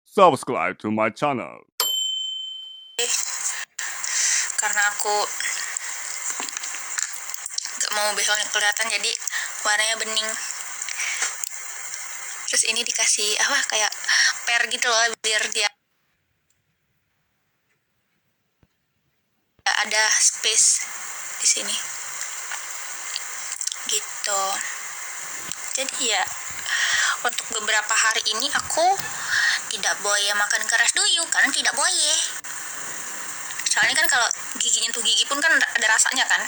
Subscribe to my channel. Karena aku gak mau behelnya kelihatan, jadi warnanya bening. Terus ini dikasih kayak per gitu loh, biar dia ada space di sini gitu. Jadi ya untuk beberapa hari ini aku tidak boleh makan keras dulu karena tidak boleh. Soalnya kan kalau gigi nyentuh gigi pun kan ada rasanya kan.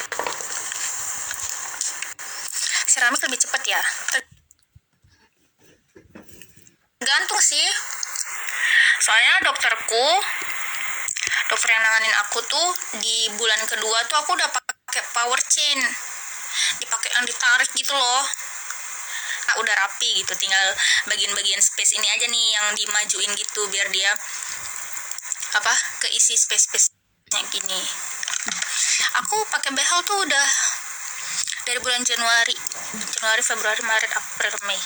Seramik lebih cepat ya. Gantung sih. Soalnya dokter yang nanganin aku tuh di bulan kedua tuh aku udah pakai power chain, dipakai yang ditarik gitu loh. Nah, udah rapi gitu, tinggal bagian-bagian space ini aja nih yang dimajuin gitu biar dia keisi space-nya gini. Aku pakai behel tuh udah dari bulan Januari, Februari, Maret, April, Mei.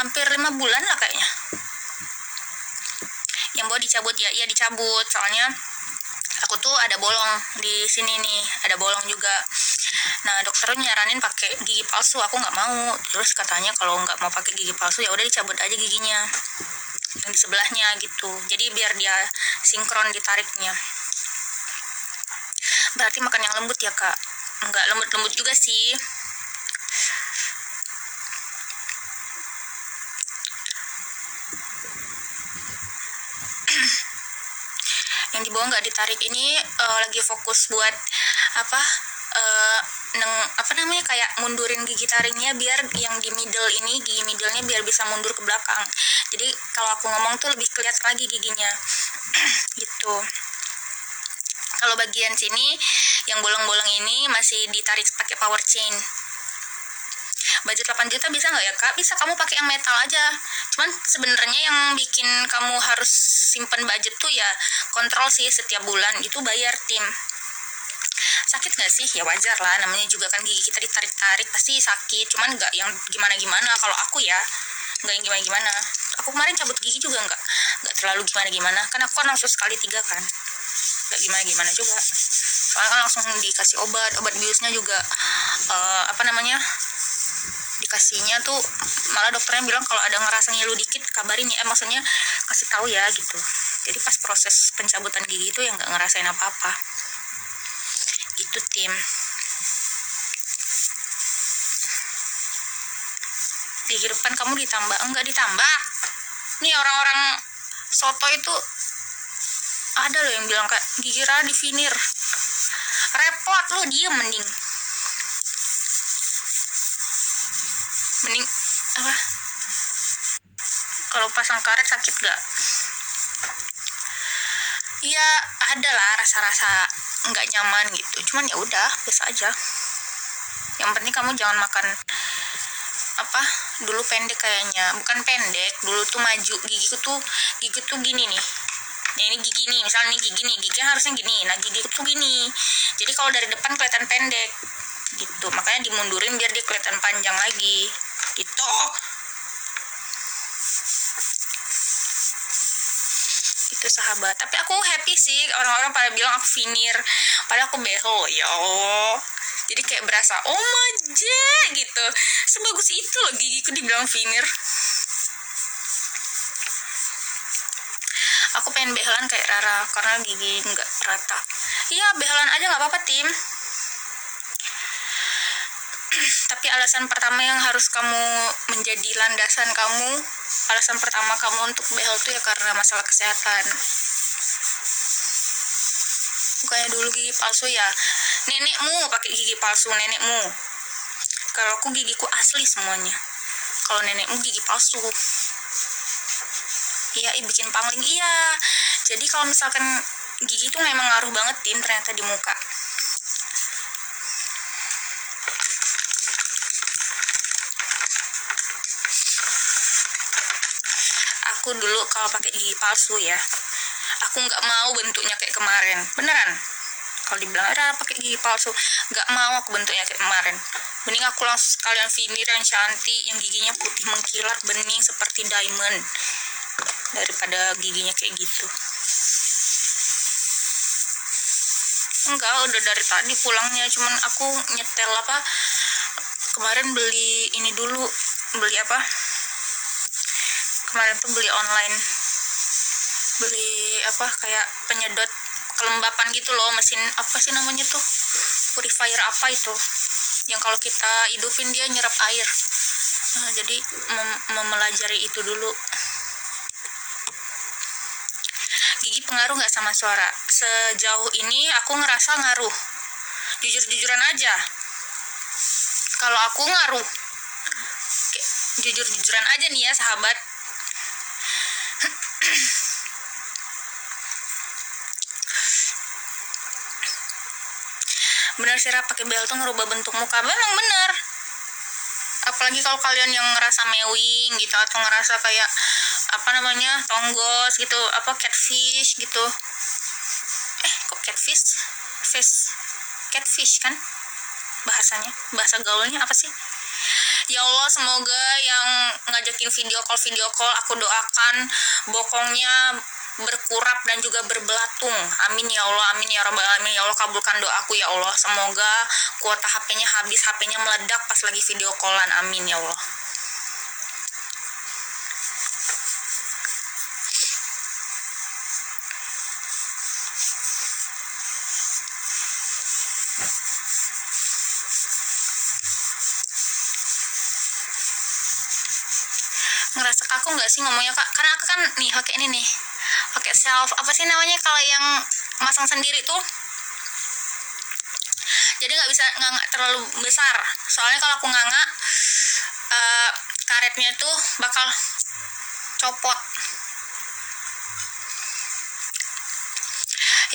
Hampir 5 bulan lah kayaknya. Yang mau dicabut ya dicabut, soalnya aku tuh ada bolong di sini nih, ada bolong juga. Nah, dokter nyaranin pakai gigi palsu, aku nggak mau. Terus katanya kalau nggak mau pakai gigi palsu ya udah dicabut aja giginya yang di sebelahnya gitu. Jadi biar dia sinkron ditariknya. Berarti makan yang lembut ya kak? Nggak lembut-lembut juga sih. Yang di bawah nggak ditarik ini lagi fokus buat kayak mundurin gigi taringnya biar yang di middle ini, gigi middle-nya biar bisa mundur ke belakang. Jadi kalau aku ngomong tuh lebih kelihatan lagi giginya gitu. Kalau bagian sini yang bolong-bolong ini masih ditarik pakai power chain. Budget 8 juta bisa nggak ya kak? Bisa, kamu pakai yang metal aja. Cuman sebenarnya yang bikin kamu harus simpen budget tuh ya kontrol sih, setiap bulan itu bayar tim. Sakit nggak sih? Ya wajar lah, namanya juga kan gigi kita ditarik-tarik pasti sakit. Cuman nggak yang gimana-gimana. Kalau aku ya nggak yang gimana-gimana. Aku kemarin cabut gigi juga nggak terlalu gimana-gimana. Kan aku kan langsung sekali 3 kan. Nggak gimana-gimana juga. Soalnya kan langsung dikasih obat biusnya juga dikasihnya tuh malah dokternya bilang kalau ada ngerasa ngilu dikit kabarin ya, maksudnya kasih tahu ya gitu. Jadi pas proses pencabutan gigi itu yang nggak ngerasain apa-apa gitu tim. Gigi depan kamu ditambah? Enggak ditambah. Nih orang-orang soto itu ada loh yang bilang kayak gigi Ra di veneer. Repot lo, diem mending kalau pasang karet sakit gak? Ya ada lah rasa-rasa nggak nyaman gitu, cuman ya udah biasa aja. Yang penting kamu jangan makan dulu pendek kayaknya, bukan pendek, dulu tuh maju gigi tuh gini nih. Nah, ini gigi nih, misalnya nih giginya harusnya gini. Nah, gigi tuh gini. Jadi kalau dari depan kelihatan pendek gitu, makanya dimundurin biar dia kelihatan panjang lagi gitu. Itu sahabat, tapi aku happy sih, orang-orang pada bilang aku veneer padahal aku behel ya Allah. Jadi kayak berasa oh maja gitu, sebagus itu loh gigiku dibilang veneer. Aku pengen behelan kayak Rara karena gigi nggak rata. Iya, behelan aja nggak apa-apa tim. Tapi alasan pertama yang harus kamu menjadi landasan kamu, alasan pertama kamu untuk behel tuh ya karena masalah kesehatan. Bukannya dulu gigi palsu ya, nenekmu pakai gigi palsu, nenekmu. Kalau aku gigiku asli semuanya. Kalau nenekmu gigi palsu. Iya, bikin pangling. Iya. Jadi kalau misalkan gigi itu memang ngaruh banget tim ternyata di muka. Aku dulu kalau pakai gigi palsu ya, aku nggak mau bentuknya kayak kemarin. Beneran. Kalau dibilang pakai gigi palsu, nggak mau aku bentuknya kayak kemarin. Mending aku langsung sekalian veneer yang cantik, yang giginya putih mengkilat bening seperti diamond. daripada giginya kayak gitu. Enggak, udah dari tadi pulangnya, cuman aku nyetel kemarin beli ini dulu, beli kemarin tuh beli online, beli kayak penyedot kelembapan gitu loh, mesin apa sih namanya tuh, purifier apa itu, yang kalau kita hidupin dia nyerap air. Nah, jadi mempelajari itu dulu. Gigi pengaruh nggak sama suara? Sejauh ini aku ngerasa ngaruh, jujur-jujuran aja. Kalau aku ngaruh, jujur-jujuran aja nih ya sahabat. Bener sih Rap, pakai behel tuh ngerubah bentuk muka. Memang bener. Apalagi kalau kalian yang ngerasa mewing gitu, atau ngerasa kayak tonggos gitu, catfish gitu. Kok catfish kan bahasanya, bahasa gaulnya apa sih? Ya Allah, semoga yang ngajakin video call aku doakan bokongnya berkurap dan juga berbelatung. Amin ya Allah, amin ya rabbal alamin. Ya Allah, kabulkan doaku ya Allah. Semoga kuota HP-nya habis, HP-nya meledak pas lagi video callan. Amin ya Allah. Ngerasa kaku nggak sih ngomongnya Kak? Karena aku kan nih pakai ini nih, pakai self apa sih namanya kalau yang masang sendiri tuh, jadi nggak bisa nganga terlalu besar. Soalnya kalau aku nganga karetnya tuh bakal copot.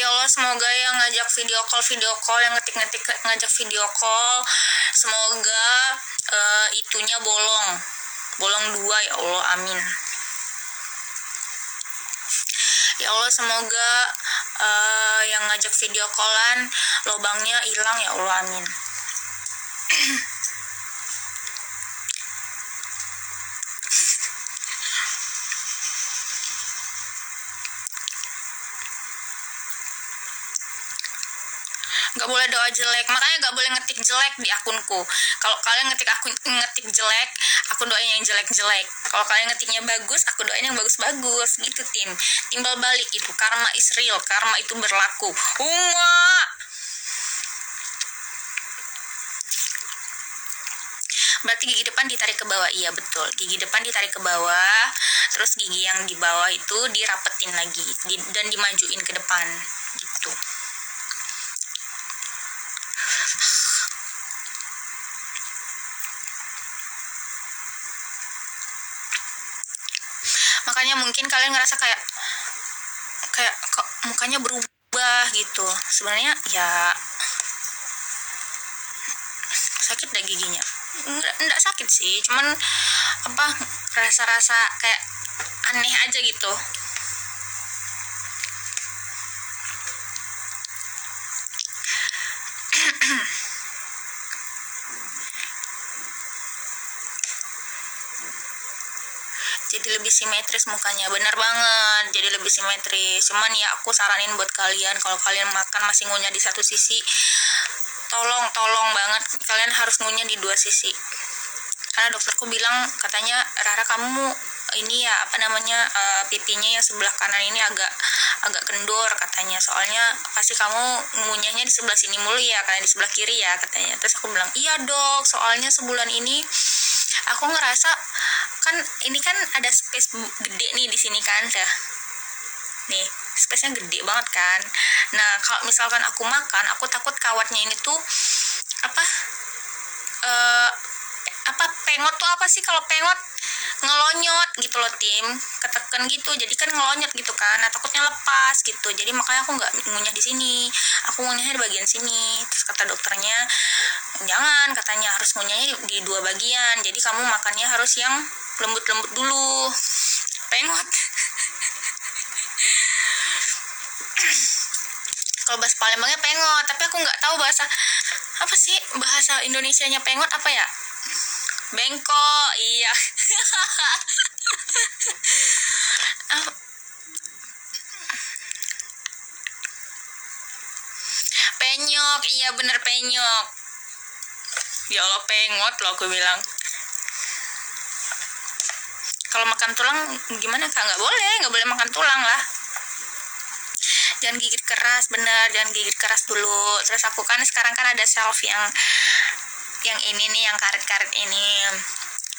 Ya Allah, semoga yang ngajak video call, yang ngetik ngajak video call, semoga itunya bolong 2 ya Allah, amin. Ya Allah, semoga yang ngajak video callan lubangnya hilang ya Allah, amin. Gak boleh doa jelek, makanya gak boleh ngetik jelek di akunku. Kalau kalian ngetik jelek, aku doain yang jelek-jelek. Kalau kalian ngetiknya bagus, aku doain yang bagus-bagus gitu. Timbal balik itu, karma is real, karma itu berlaku. Berarti gigi depan ditarik ke bawah. Iya betul, gigi depan ditarik ke bawah, terus gigi yang di bawah itu dirapetin lagi dan dimajuin ke depan gitu. Makanya mungkin kalian ngerasa kayak kok mukanya berubah gitu. Sebenarnya ya sakit deh giginya. Enggak sakit sih, cuman rasa-rasa kayak aneh aja gitu. Jadi lebih simetris mukanya, benar banget, jadi lebih simetris. Cuman ya aku saranin buat kalian, kalau kalian makan masih ngunyah di satu sisi, tolong banget kalian harus ngunyah di 2 sisi. Karena dokterku bilang, katanya Rara kamu ini ya pipinya yang sebelah kanan ini agak kendor katanya, soalnya pasti kamu ngunyahnya di sebelah sini mulu ya, kayak di sebelah kiri ya katanya. Terus aku bilang, iya dok, soalnya sebulan ini aku ngerasa kan ini kan ada space gede nih di sini kan, nih space-nya gede banget kan. Nah kalau misalkan aku makan, aku takut kawatnya ini tuh pengot tuh apa sih, kalau pengot ngelonyot gitu loh ketekan gitu, jadi kan ngelonyot gitu kan. Nah takutnya lepas gitu, jadi makanya aku nggak ngunyah di sini, aku ngunyahnya di bagian sini. Terus kata dokternya, jangan, katanya harus ngunyahnya di 2 bagian, jadi kamu makannya harus yang lembut-lembut dulu. Pengot. Kalau bahasa Palembangnya pengot, tapi aku nggak tahu bahasa Indonesianya pengot apa ya. Bengkok, iya. penyok, iya bener penyok. Ya Allah, pengot loh aku bilang. Kalau makan tulang gimana kak? Nggak boleh makan tulang lah. Jangan gigit keras, bener, jangan gigit keras dulu. Terus aku kan sekarang kan ada shelf yang ini nih, yang karet-karet ini.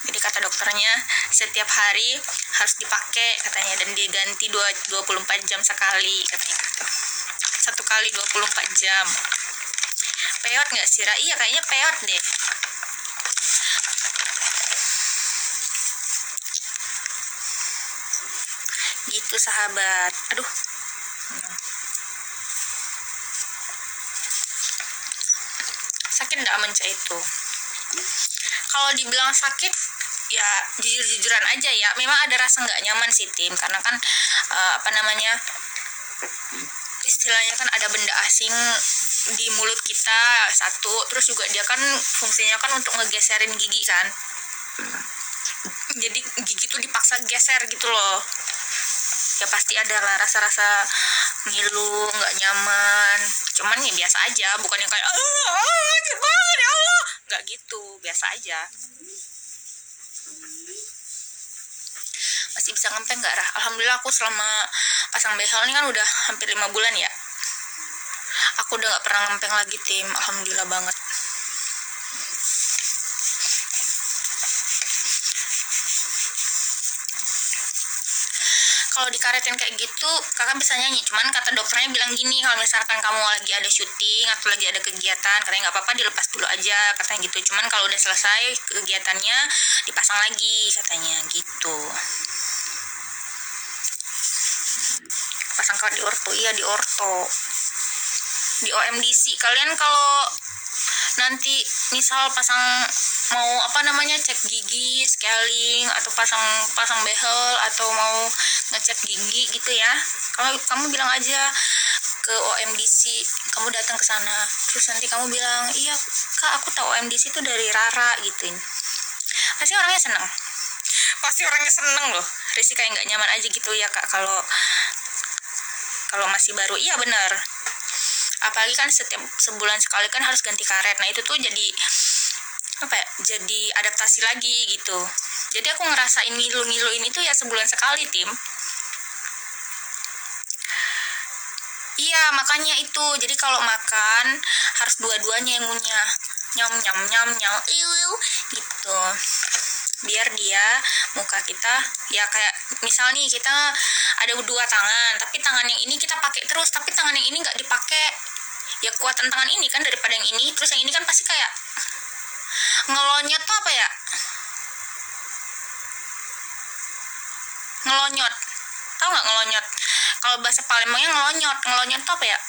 Jadi kata dokternya setiap hari harus dipakai katanya, dan diganti 24 jam sekali katanya gitu. 1 kali 24 jam. Peot nggak sih, Ra? Iya kayaknya peot deh. Gitu sahabat. Aduh. Sakit nggak menca itu? Kalau dibilang sakit, ya jujur-jujuran aja ya. Memang ada rasa nggak nyaman sih tim, karena kan istilahnya kan ada benda asing di mulut kita satu, terus juga dia kan fungsinya kan untuk ngegeserin gigi kan. Jadi gigi tuh dipaksa geser gitu loh. Ya pasti ada lah rasa-rasa ngilu, nggak nyaman. Cuman ya biasa aja, bukan yang kayak sakit banget ya Allah, nggak gitu, biasa aja. Masih bisa ngempeng nggak, Rah? Alhamdulillah aku selama pasang behel ini kan udah hampir 5 bulan ya. Aku udah nggak pernah ngempeng lagi tim, alhamdulillah banget. Kalau dikaretin kayak gitu kakak bisa nyanyi, cuman kata dokternya bilang gini, kalau misalkan kamu lagi ada syuting atau lagi ada kegiatan katanya nggak apa-apa, dilepas dulu aja katanya gitu. Cuman kalau udah selesai kegiatannya dipasang lagi katanya gitu. Pasang kalau di orto, iya di orto, di OMDC. Kalian kalau nanti misal mau cek gigi, scaling, atau pasang behel, atau mau ngecek gigi gitu ya, kalau kamu bilang aja ke OMDC, kamu datang ke sana, terus nanti kamu bilang, iya kak aku tahu OMDC itu dari Rara gituin. Pasti orangnya seneng loh. Risi kayak nggak nyaman aja gitu ya kak kalau masih baru. Iya bener, apalagi kan setiap sebulan sekali kan harus ganti karet. Nah itu tuh jadi jadi adaptasi lagi gitu. Jadi aku ngerasain ngilu-ngiluin itu ya sebulan sekali tim. Iya makanya itu, jadi kalau makan harus dua-duanya yang ngunyah, nyam gitu, biar dia muka kita ya kayak misal nih kita ada 2 tangan, tapi tangan yang ini kita pakai terus, tapi tangan yang ini nggak dipakai, ya kuatan tangan ini kan daripada yang ini. Terus yang ini kan pasti kayak ngelonyot tuh apa ya, ngelonyot, tau nggak ngelonyot? Kalau bahasa Palembangnya ngelonyot tuh apa ya,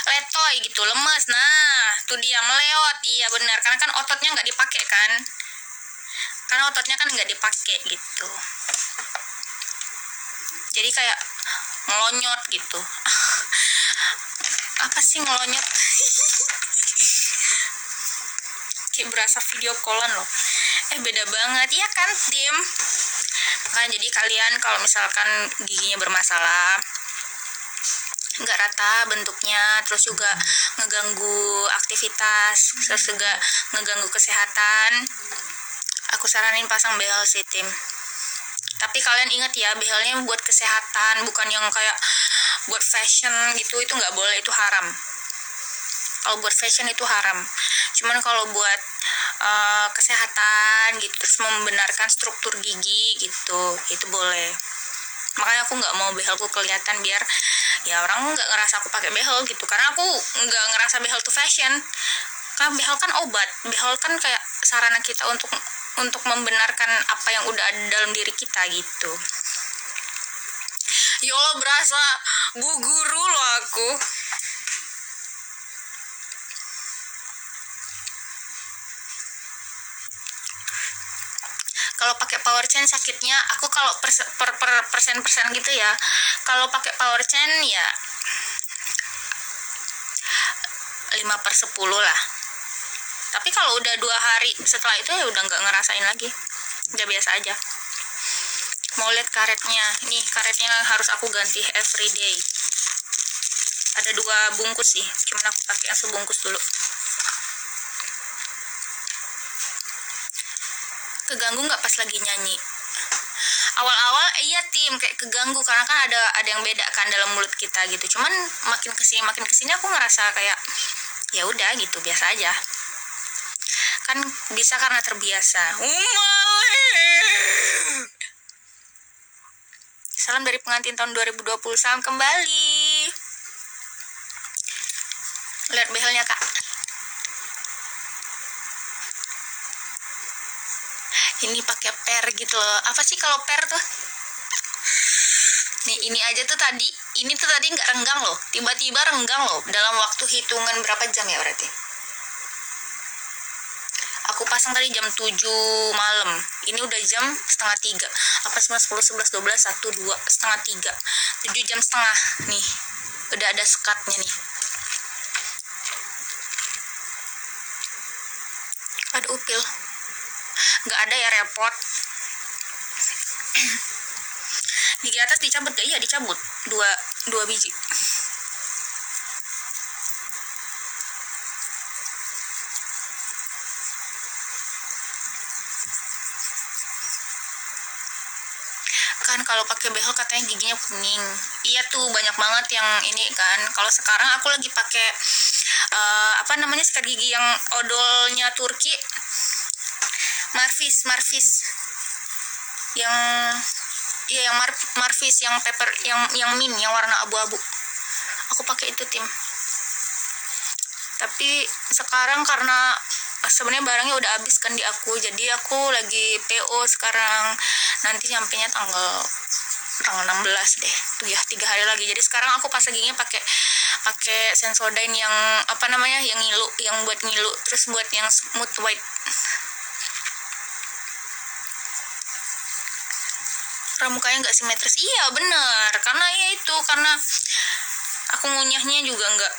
letoy gitu, lemes. Nah tuh dia meleot. Iya benar, karena kan ototnya nggak dipakai kan, gitu, jadi kayak ngelonyot gitu. Apa sih ngelonyot? Kayak berasa video callan loh. Beda banget ya kan tim. Makanya jadi kalian kalau misalkan giginya bermasalah, nggak rata bentuknya, terus juga ngeganggu aktivitas, terus juga ngeganggu kesehatan, aku saranin pasang behel sih tim. Tapi kalian ingat ya, behelnya buat kesehatan, bukan yang kayak buat fashion gitu. Itu nggak boleh, itu haram. Kalau buat fashion itu haram. Cuman kalau buat kesehatan gitu, terus membenarkan struktur gigi gitu, itu boleh. Makanya aku nggak mau behelku kelihatan, biar ya orang nggak ngerasa aku pakai behel gitu. Karena aku nggak ngerasa behel tuh fashion. Karena behel kan obat, behel kan kayak sarana kita untuk membenarkan apa yang udah ada dalam diri kita gitu. Ya Allah, berasa bu guru loh aku. Kalau pakai power chain sakitnya, aku kalau persen gitu ya, kalau pakai power chain ya 5/10 lah. Tapi kalau udah 2 hari setelah itu ya udah nggak ngerasain lagi, udah biasa aja. Mau lihat karetnya, nih karetnya harus aku ganti everyday. Ada 2 bungkus sih, cuman aku pakai yang sebungkus dulu. Keganggu nggak pas lagi nyanyi? Awal-awal iya tim, kayak keganggu karena kan ada yang beda kan dalam mulut kita gitu. Cuman makin kesini aku ngerasa kayak ya udah gitu, biasa aja. Kan bisa karena terbiasa. Salam dari pengantin tahun 2020, salam kembali. Lihat behelnya kak. Ini pakai per gitu loh. Apa sih kalau per tuh? Nih ini aja tuh tadi, nggak renggang loh. Tiba-tiba renggang loh dalam waktu hitungan berapa jam ya berarti? Aku pasang tadi jam 7 malam. Ini udah jam setengah 3. 8, 9, 10, 11, 12, 1, 2, setengah 3. 7 jam setengah. Nih, udah ada sekatnya nih. Ada upil. Nggak ada ya, repot. Gigi atas dicabut gak? Iya dicabut. 2 biji. Kan kalau pakai behel katanya giginya kuning. Iya tuh banyak banget yang ini kan. Kalau sekarang aku lagi pakai sikat gigi yang odolnya Turki. Marvis yang Marvis yang pepper yang mint yang warna abu-abu. Aku pakai itu tim. Tapi sekarang karena sebenarnya barangnya udah habis kan di aku, jadi aku lagi PO sekarang. Nanti nyampenya tanggal 16 deh. Tuh ya 3 hari lagi. Jadi sekarang aku pasang giginya pakai Sensodyne yang yang ngilu, yang buat ngilu, terus buat yang smooth white. Mukanya nggak simetris. Iya bener, karena ya itu karena aku ngunyahnya juga nggak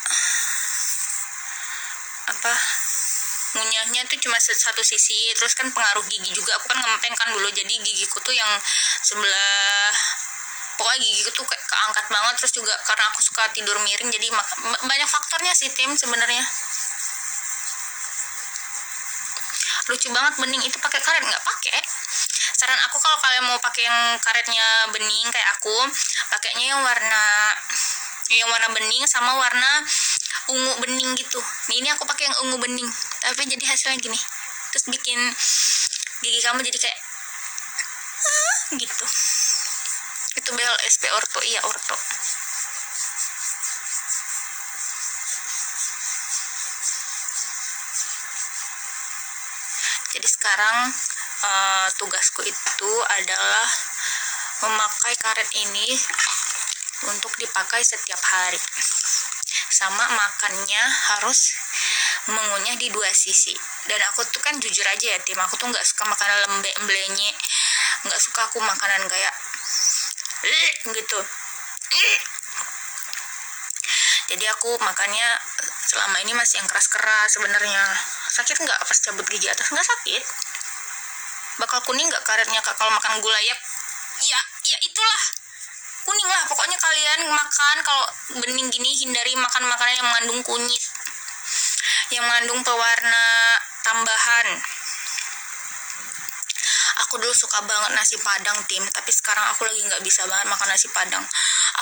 ngunyahnya tuh cuma satu sisi, terus kan pengaruh gigi juga. Aku kan ngempeng kan dulu, jadi gigiku tuh yang sebelah, pokoknya gigiku tuh kayak keangkat banget. Terus juga karena aku suka tidur miring, jadi banyak faktornya sih tim sebenarnya. Lucu banget bening itu pakai karet, nggak pakai. Saran aku kalau kalian mau pakai yang karetnya bening kayak aku, pakainya yang warna bening sama warna ungu bening gitu. Ini aku pakai yang ungu bening, tapi jadi hasilnya gini. Terus bikin gigi kamu jadi kayak gitu. Itu behel SP Orto, iya Orto. Jadi sekarang tugasku itu adalah memakai karet ini untuk dipakai setiap hari. Sama makannya harus mengunyah di 2 sisi. Dan aku tuh kan jujur aja ya tim, aku tuh nggak suka makanan lembek-emblenye, nggak suka aku makanan kayak gitu. Jadi aku makannya selama ini masih yang keras-keras sebenarnya. Sakit nggak pas cabut gigi atas? Nggak sakit. Bakal kuning nggak karetnya kak kalau makan gula ya itulah kuning lah. Pokoknya kalian makan kalau bening gini, hindari makan makanan yang mengandung kunyit, yang mengandung pewarna tambahan. Aku dulu suka banget nasi padang tim, tapi sekarang aku lagi nggak bisa banget makan nasi padang.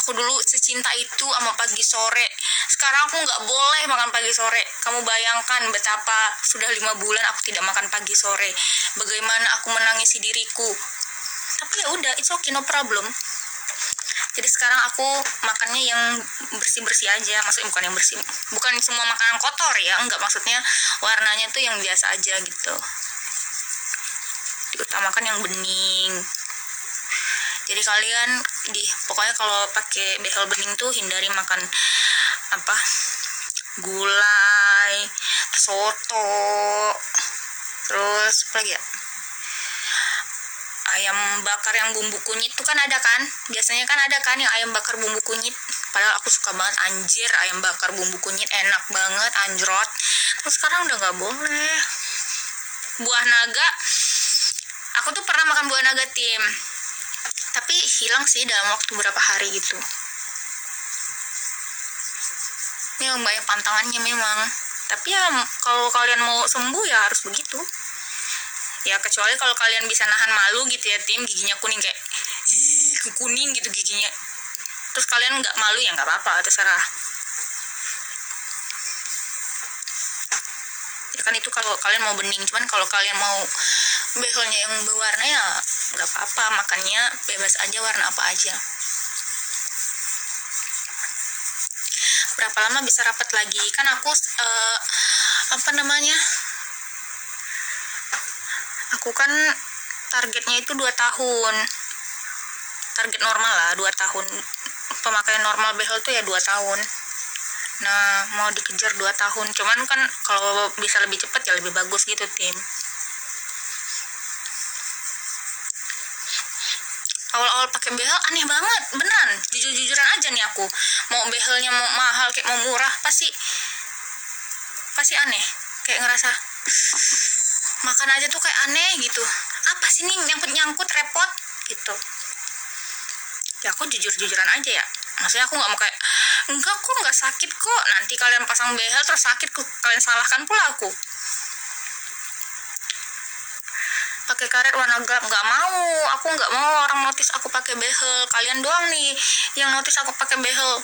Aku dulu secinta itu sama pagi sore. Sekarang aku nggak boleh makan pagi sore. Kamu bayangkan betapa sudah 5 bulan aku tidak makan pagi sore. Bagaimana aku menangisi diriku. Tapi ya udah, it's okay, no problem. Jadi sekarang aku makannya yang bersih-bersih aja. Maksudnya bukan yang bersih, bukan semua makanan kotor ya, enggak, maksudnya warnanya tuh yang biasa aja gitu. Diutamakan yang bening. Jadi kalian pokoknya kalau pakai behel bening tuh hindari makan gulai, soto, terus apa lagi ya, ayam bakar yang bumbu kunyit tuh kan ada kan, biasanya kan ada kan yang ayam bakar bumbu kunyit. Padahal aku suka banget, anjir, ayam bakar bumbu kunyit enak banget, anjrot. Terus sekarang udah nggak boleh. Buah naga, aku tuh pernah makan buah naga tim, tapi hilang sih dalam waktu berapa hari gitu. memang banyak pantangannya memang, tapi ya kalau kalian mau sembuh ya harus begitu ya, kecuali kalau kalian bisa nahan malu gitu ya tim, giginya kuning kayak kuning gitu giginya, terus kalian nggak malu ya nggak apa-apa, terserah ya kan, itu kalau kalian mau bening. Cuman kalau kalian mau behelnya yang berwarna ya nggak apa-apa, makannya bebas aja warna apa aja. Berapa lama bisa rapat lagi? Kan aku aku kan targetnya itu 2 tahun, target normal lah 2 tahun, pemakaian normal behel tuh ya 2 tahun. Nah mau dikejar 2 tahun, cuman kan kalau bisa lebih cepat ya lebih bagus gitu tim. Awal-awal pakai behel aneh banget beneran, jujur-jujuran aja nih, aku mau behelnya mau mahal kayak mau murah pasti aneh, kayak ngerasa makan aja tuh kayak aneh gitu, apa sih nih nyangkut repot gitu ya. Aku jujur-jujuran aja ya, maksudnya aku nggak mau kayak enggak kok nggak sakit kok, nanti kalian pasang behel terus sakit kok, kalian salahkan pula aku. Pakai karet warna gelap nggak mau, aku nggak mau orang notice aku pakai behel, kalian doang nih yang notice aku pakai behel.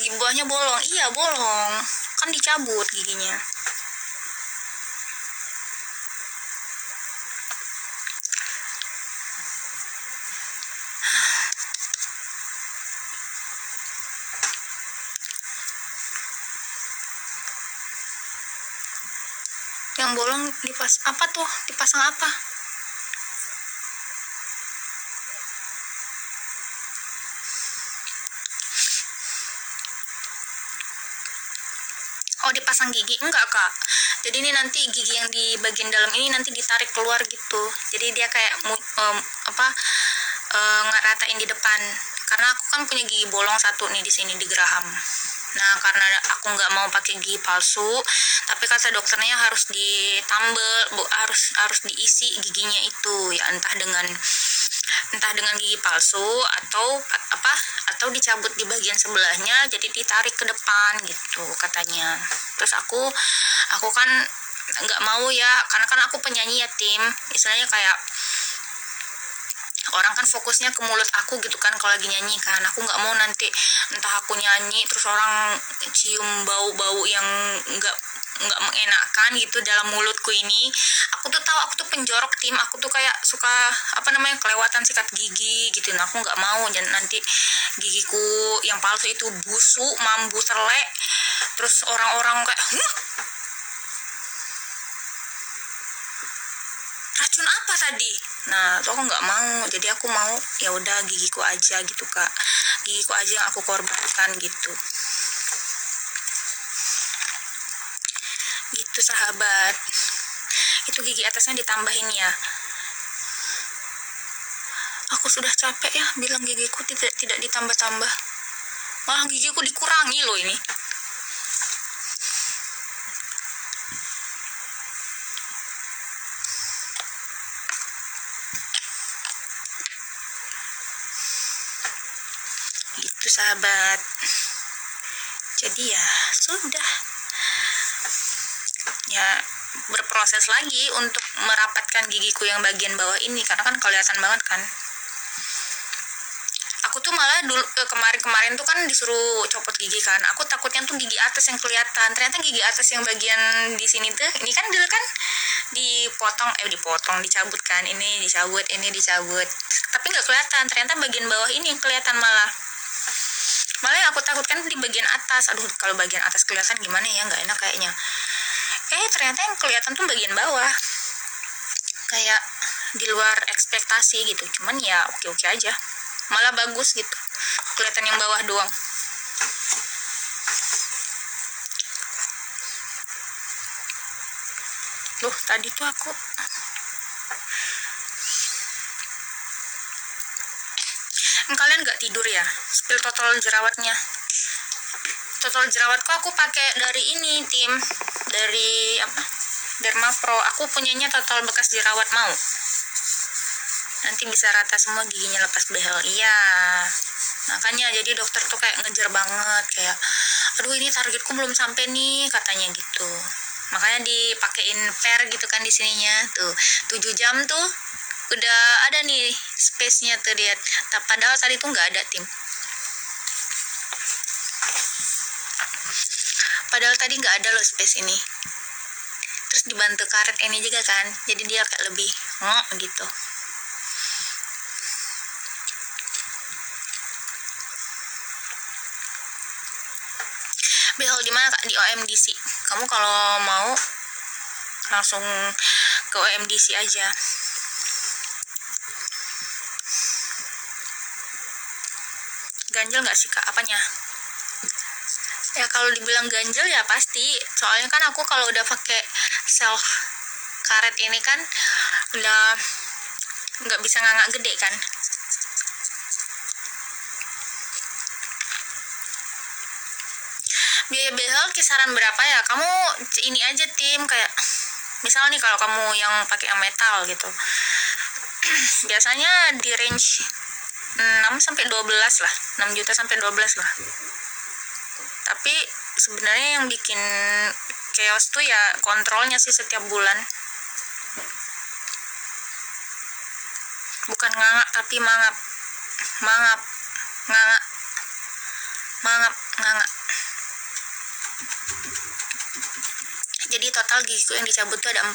Gigi buahnya bolong, iya bolong, kan dicabut giginya. Yang bolong dipasang apa? Oh dipasang gigi? Enggak kak, jadi ini nanti gigi yang di bagian dalam ini nanti ditarik keluar gitu, jadi dia kayak ngeratain di depan, karena aku kan punya gigi bolong 1 nih di sini di geraham. Nah karena aku nggak mau pakai gigi palsu, tapi kata dokternya harus ditambel, harus diisi giginya itu ya, entah dengan gigi palsu atau dicabut di bagian sebelahnya jadi ditarik ke depan gitu katanya. Terus aku kan nggak mau ya, karena kan aku penyanyi ya tim, istilahnya kayak orang kan fokusnya ke mulut aku gitu kan kalau lagi nyanyi kan, aku nggak mau nanti entah aku nyanyi terus orang cium bau-bau yang nggak mengenakan gitu dalam mulutku ini. Aku tuh tahu aku tuh penjorok tim, aku tuh kayak suka kelewatan sikat gigi gitu. Nah aku nggak mau nanti gigiku yang palsu itu busuk, mambu, selek, terus orang-orang kayak racun apa tadi. Nah tuh aku nggak mau, jadi aku mau ya udah gigiku aja gitu kak, gigiku aja yang aku korbankan gitu sahabat. Itu gigi atasnya ditambahin ya, aku sudah capek ya bilang gigiku tidak ditambah-tambah, malah gigiku dikurangi loh ini. Itu sahabat, jadi ya sudah ya berproses lagi untuk merapatkan gigiku yang bagian bawah ini, karena kan kelihatan banget kan. Aku tuh malah dulu kemarin tuh kan disuruh copot gigi kan, aku takutnya tuh gigi atas yang kelihatan, ternyata gigi atas yang bagian di sini tuh ini kan dulu kan dicabut kan, ini dicabut tapi nggak kelihatan, ternyata bagian bawah ini yang kelihatan malah yang aku takutkan di bagian atas. Aduh kalau bagian atas kelihatan gimana ya, nggak enak kayaknya. Ternyata yang kelihatan tuh bagian bawah, kayak di luar ekspektasi gitu. Cuman ya oke aja, malah bagus gitu, kelihatan yang bawah doang. Loh tadi tuh aku kalian nggak tidur ya, spill total jerawatnya. Total jerawatku aku pakai dari ini tim, dari Dermapro. Aku punyanya total bekas jerawat, mau nanti bisa rata semua giginya lepas behel. Iya Makanya jadi dokter tuh kayak ngejar banget, kayak aduh ini targetku belum sampai nih katanya gitu. Makanya dipakein per gitu kan di sininya tuh 7 jam tuh udah ada nih space-nya tuh lihat. Padahal tadi tuh nggak ada tim. Padahal tadi nggak ada loh space ini. Terus dibantu karet ini juga kan, jadi dia kayak lebih gitu. Behel di mana Kak? Di OMDC. Kamu kalau mau langsung ke OMDC aja. Ganjel nggak sih Kak? Apanya? Ya kalau dibilang ganjel ya pasti. Soalnya kan aku kalau udah pakai self karet ini kan udah nggak bisa ngangak gede kan. Biaya behel kisaran berapa ya? Kamu ini aja tim, kayak misal nih kalau kamu yang pakai yang metal gitu. Biasanya di range 6 sampai 12 lah. 6 juta sampai 12 lah. Tapi sebenarnya yang bikin chaos tuh ya kontrolnya sih setiap bulan. Bukan ngangak tapi mangap. Ngangak. Jadi total gigiku yang dicabut tuh ada 4.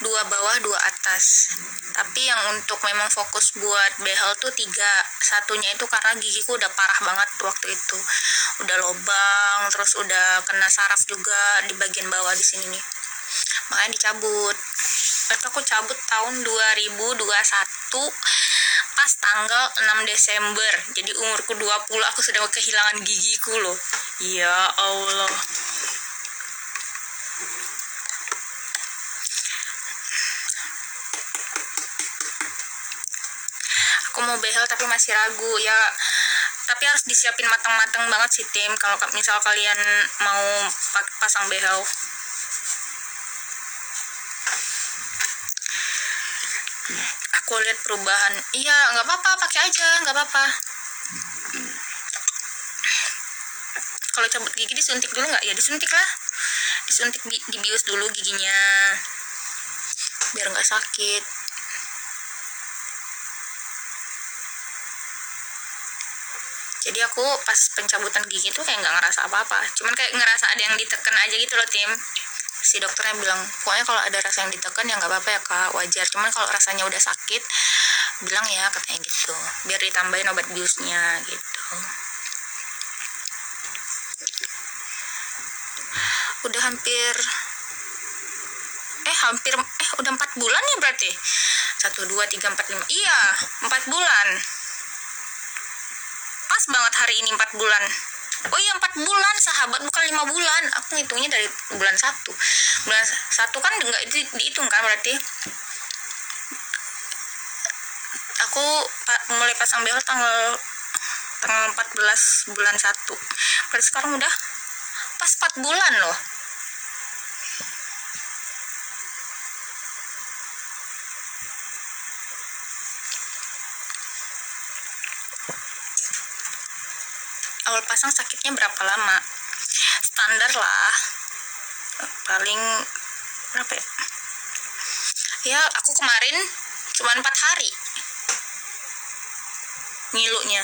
2 bawah, 2 atas. Tapi yang untuk memang fokus buat behel tuh 3. Satunya itu karena gigiku udah parah banget waktu itu. Udah lobang, terus udah kena saraf juga di bagian bawah di sini nih. Makanya dicabut. Itu aku cabut tahun 2021 pas tanggal 6 Desember. Jadi umurku 20 aku sudah kehilangan gigiku loh. Ya Allah. Aku mau behel tapi masih ragu ya, tapi harus disiapin matang-matang banget sih tim kalau misal kalian mau pasang behel. Aku lihat perubahan. Iya, nggak apa-apa, pakai aja, nggak apa-apa. Kalau cabut gigi disuntik dulu nggak? Ya disuntik lah, disuntik, dibius dulu giginya biar nggak sakit. Jadi aku pas pencabutan gigi tuh kayak nggak ngerasa apa-apa, cuman kayak ngerasa ada yang ditekan aja gitu loh tim. Si dokternya bilang pokoknya kalau ada rasa yang ditekan ya nggak apa-apa ya Kak, wajar, cuman kalau rasanya udah sakit bilang ya katanya gitu, biar ditambahin obat biusnya gitu. Udah hampir udah 4 bulan ya berarti. 1, 2, 3, 4, 5. Iya, 4 bulan. Pas banget hari ini 4 bulan. Oh iya 4 bulan sahabat, bukan 5 bulan. Aku ngitungnya dari bulan 1. Bulan 1 kan enggak dihitung kan berarti. Aku mulai pasang behel tanggal 14 bulan 1. Berarti sekarang udah pas 4 bulan loh. Awal pasang sakitnya berapa lama? Standar lah, paling berapa ya? Ya aku kemarin cuma 4 hari ngilunya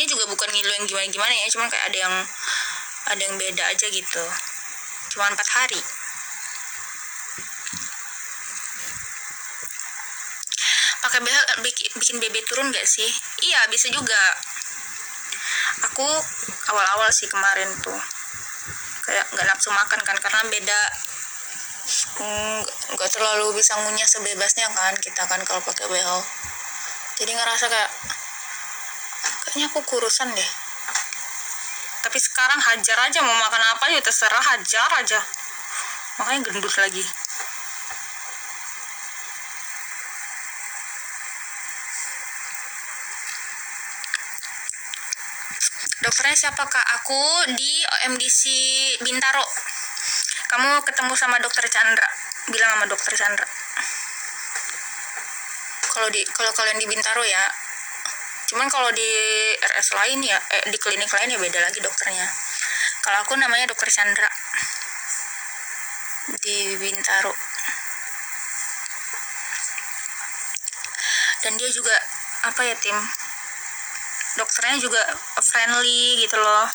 juga bukan ngilu yang gimana ya, cuman kayak ada yang beda aja gitu. Cuma 4 hari. Pakai behel bikin BB turun gak sih? Iya bisa juga. Aku awal-awal sih kemarin tuh kayak nggak nafsu makan kan, karena beda, nggak terlalu bisa ngunyah sebebasnya kan kita kan kalau pakai behel. Jadi ngerasa kayaknya aku kurusan deh. Tapi sekarang hajar aja, mau makan apa ya terserah, hajar aja. Makanya gendut lagi. Dokternya siapa Kak? Aku di OMDC Bintaro. Kamu ketemu sama dokter Chandra. Bilang sama dokter Chandra. Kalau kalian di Bintaro ya, Cuman kalau di RS lain ya, di klinik lain ya beda lagi dokternya. Kalau aku namanya Dokter Chandra di Bintaro. Dan dia juga apa ya tim, dokternya juga friendly gitu loh.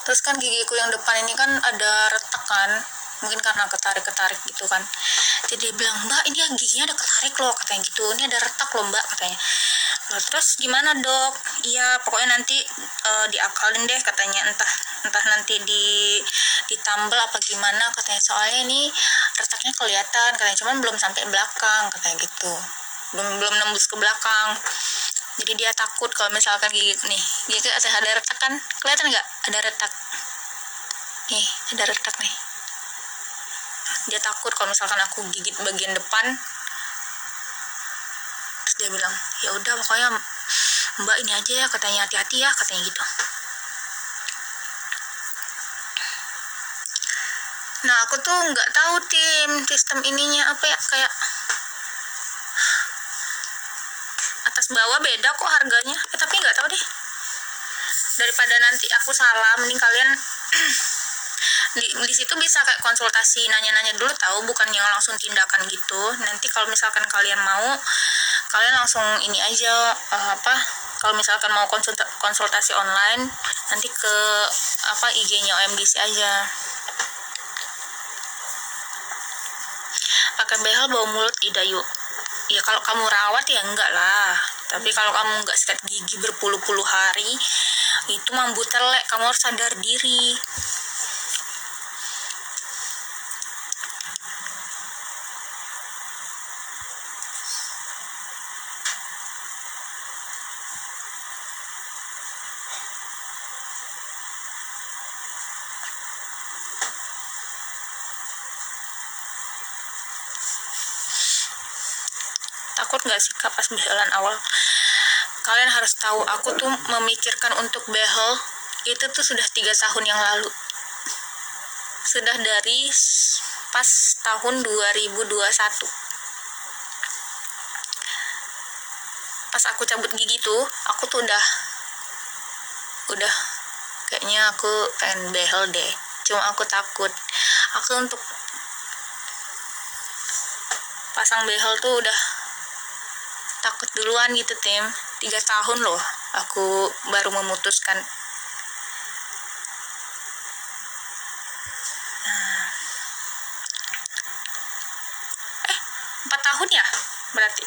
Terus kan gigiku yang depan ini kan ada retak kan, mungkin karena ketarik gitu kan. Jadi dia bilang, "Mbak, ini giginya ada ketarik loh," katanya gitu. "Ini ada retak loh, Mbak," katanya. Nah, terus gimana, Dok? Iya, pokoknya nanti diakalin deh katanya, entah nanti ditambal apa gimana katanya. Soalnya ini retaknya kelihatan katanya, cuman belum sampai belakang katanya gitu. Belum nembus ke belakang. Jadi dia takut kalau misalkan gigi ada retak kan, kelihatan nggak ada retak nih, ada retak nih. Dia takut kalau misalkan aku gigit bagian depan. Terus dia bilang, "Ya udah pokoknya Mbak ini aja ya," katanya, "hati-hati ya," katanya gitu. Nah, aku tuh nggak tahu tim sistem ininya apa ya, kayak atas bawah beda kok harganya. Tapi nggak tahu deh. Daripada nanti aku salah, mending kalian di situ bisa kayak konsultasi, nanya-nanya dulu tahu, bukan yang langsung tindakan gitu. Nanti kalau misalkan kalian mau, kalian langsung ini aja kalau misalkan mau konsultasi online, nanti ke IG-nya OMDC aja. Pakai behel bau mulut tidak yuk? Ya kalau kamu rawat ya enggak lah. Tapi kalau kamu enggak sikat gigi berpuluh-puluh hari, itu mambu telek, kamu harus sadar diri. Takut nggak sih Kak pas behelan awal? Kalian harus tahu, aku tuh memikirkan untuk behel itu tuh sudah 3 tahun yang lalu. Sudah dari pas tahun 2021. Pas aku cabut gigi tuh, aku tuh udah kayaknya aku pengen behel deh. Cuma aku takut. Aku untuk pasang behel tuh udah takut duluan gitu tim. 3 tahun loh aku baru memutuskan. 4 tahun ya berarti.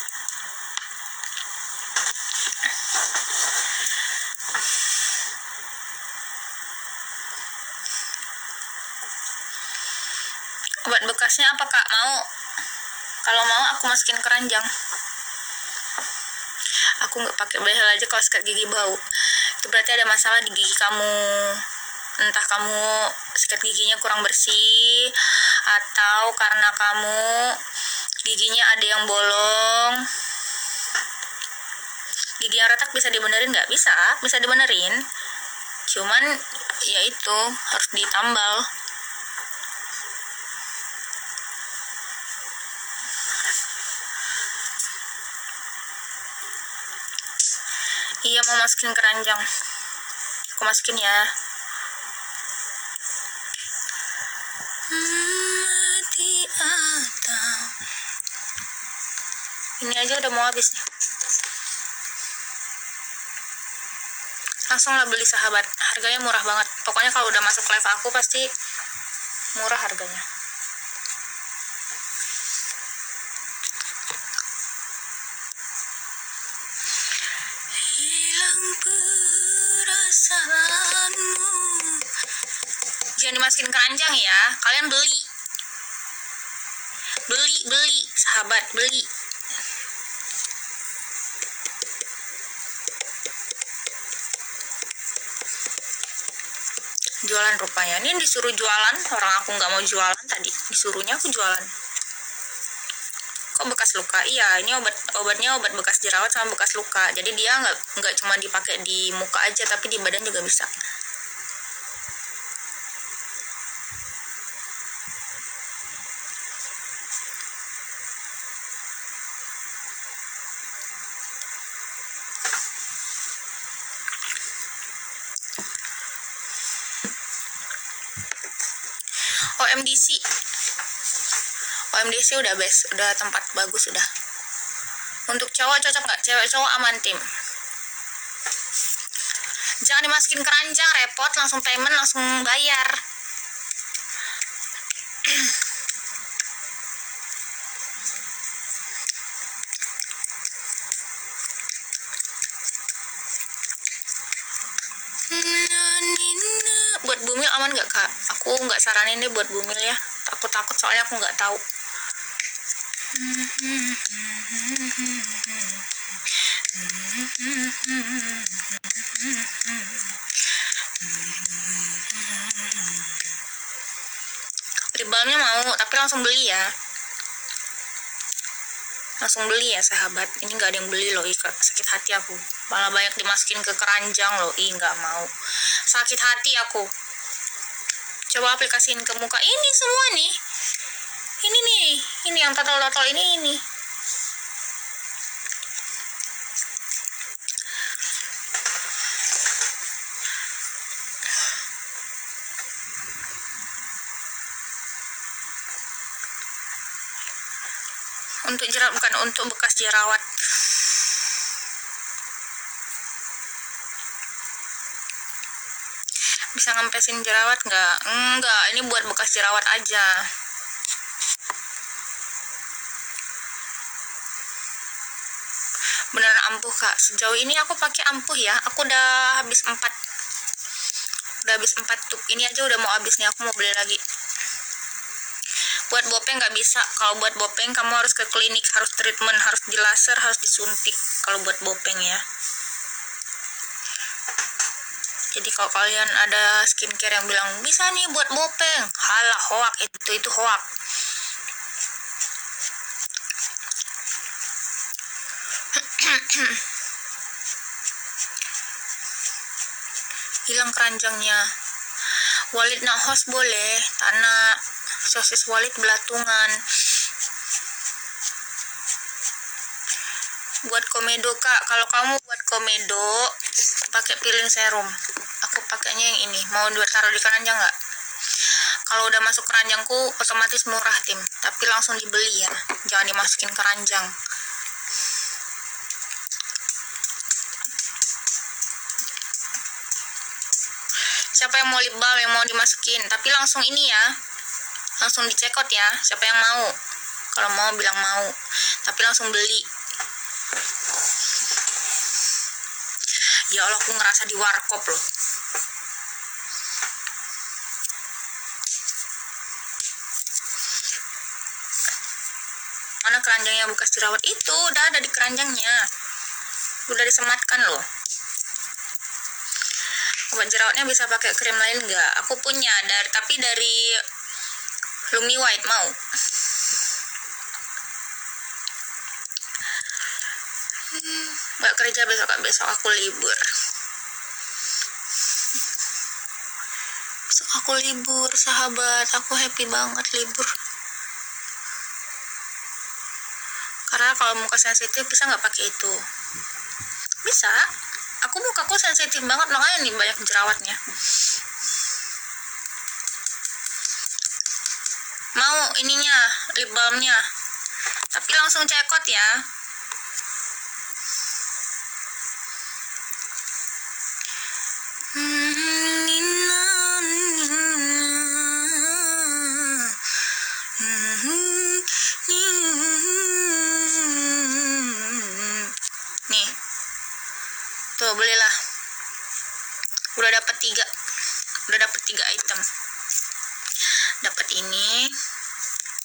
Obat bekasnya apa Kak? Mau? Kalau mau aku masukin keranjang. Aku nggak pakai behel aja kalau sikat gigi bau. Itu berarti ada masalah di gigi kamu. Entah kamu sikat giginya kurang bersih, atau karena kamu giginya ada yang bolong. Gigi yang retak bisa dibenerin nggak? Bisa dibenerin. Cuman ya itu harus ditambal. Iya, mau masukin keranjang. Aku masukin ya. Ini aja udah mau habis nih. Langsung lah beli sahabat. Harganya murah banget. Pokoknya kalau udah masuk live aku pasti murah harganya. Hilang perasaanmu. Jangan dimasukin keranjang ya. Kalian beli sahabat, beli. Jualan rupanya. Ini disuruh jualan, orang aku nggak mau jualan tadi. Disuruhnya aku jualan. Kok bekas luka? Iya, ini obatnya obat bekas jerawat sama bekas luka. Jadi dia nggak cuma dipakai di muka aja, tapi di badan juga bisa. OMDC. OMDC udah best, udah tempat bagus udah. Untuk cowok cocok nggak? Cewek cowok aman tim. Jangan dimasukin keranjang, repot, langsung payment, langsung bayar. Buat bumil aman nggak kak? Aku nggak saranin deh buat bumil ya. Takut soalnya aku nggak tahu. Lip balmnya mau, tapi langsung beli ya. Langsung beli ya sahabat. Ini nggak ada yang beli loh, sakit hati aku. Malah banyak dimasukin ke keranjang loh, nggak mau. Sakit hati aku. Coba aplikasiin ke muka ini semua nih. Ini yang total ini. Untuk jerawat, bukan untuk bekas jerawat. Bisa ngempesin jerawat nggak? Enggak, ini buat bekas jerawat aja. Beneran ampuh kak. Sejauh ini aku pakai ampuh ya. Aku udah habis 4 tube. Ini aja udah mau habis nih, aku mau beli lagi. Buat bopeng nggak bisa. Kalau buat bopeng kamu harus ke klinik, harus treatment, harus di laser, harus disuntik. Kalau buat bopeng ya. Jadi kalau kalian ada skincare yang bilang bisa nih buat bopeng, halah, hoak, itu hoak. Hilang keranjangnya. Walid nak host boleh, tanah sosis walid belatungan. Buat komedo kak, kalau kamu buat komedo pakai peeling serum. Aku pakainya yang ini. Mau taruh di keranjang nggak? Kalau udah masuk keranjangku otomatis murah tim, tapi langsung dibeli ya, jangan dimasukin keranjang. Siapa yang mau lip balm yang mau dimasukin, tapi langsung ini ya, langsung dicekot ya. Siapa yang mau? Kalau mau bilang mau, tapi langsung beli. Ya Allah, aku ngerasa di warkop loh. Mana keranjangnya bekas jerawat? Itu udah ada di keranjangnya, udah disematkan loh. Buat jerawatnya bisa pakai krim lain nggak? Aku punya, tapi dari Lumi White mau. Nggak kerja besok aku libur. Besok aku libur sahabat, aku happy banget libur. Karena kalau muka sensitif bisa nggak pakai itu? Bisa. Aku mukaku sensitif banget, makanya nih banyak jerawatnya. Mau ininya, lip balmnya, tapi langsung cekot ya. Nih, tuh belilah. Udah dapat 3 item. Dapat ini,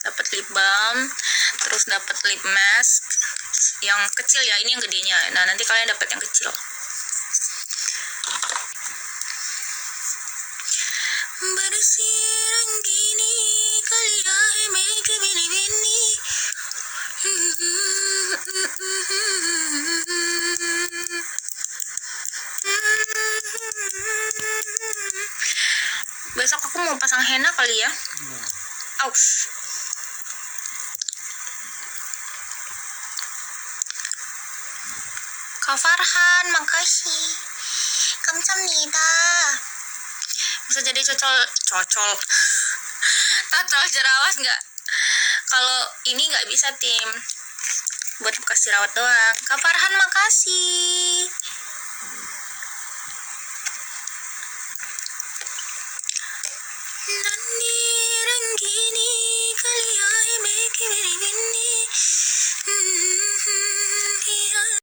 dapat lip balm, terus dapat lip mask yang kecil ya, ini yang gedenya. Nah, nanti kalian dapat yang kecil. Bersirang gini kalian make bini. Besok aku mau pasang henna kali ya. Aus. Kak Farhan, makasih. Kamsahamnida. Bisa jadi cocol. tato jerawat nggak? Kalau ini nggak bisa tim, buat kasih rawat doang. Kak Farhan makasih. Nani ranggini kaliai meki